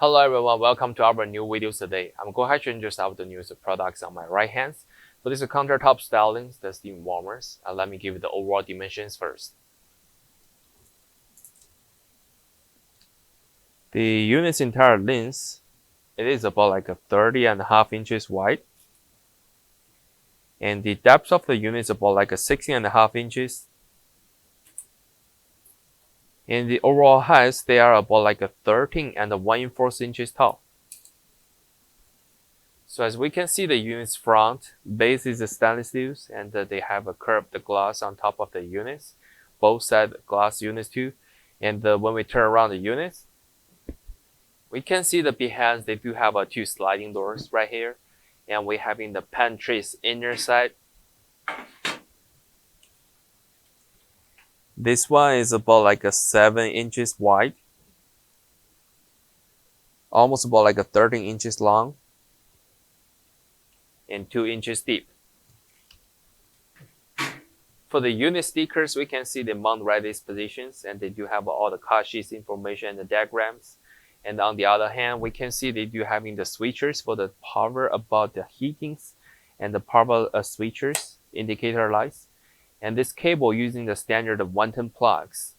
Hello everyone, welcome to our new videos today. I'm going to introduce our new products on my right hand. So this is countertop stylings, the steam warmers. And let me give you the overall dimensions first. The unit's entire length, it is about like a 30.5 inches wide. And the depth of the unit is about like a 16.5 inches. And the overall heights, they are about like a 13 and 1/4 inches tall. So as we can see, the unit's front base is a stainless steel, and they have a curved glass on top of the units, both side glass units too. And when we turn around the units, we can see the behind they do have two sliding doors right here, and we having the pantry's inner side. This one is about like a 7 inches wide, almost about like a 13 inches long, and 2 inches deep. For the unit stickers, we can see they mount right these positions, and they do have all the cut sheets information and the diagrams. And on the other hand, we can see they do having the switchers for the power about the heatings and the power switchers, indicator lights. And this cable using the standard 110 plugs.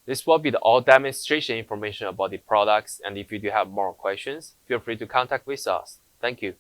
This will be the all demonstration information about the products, and if you do have more questions, feel free to contact with us. Thank you.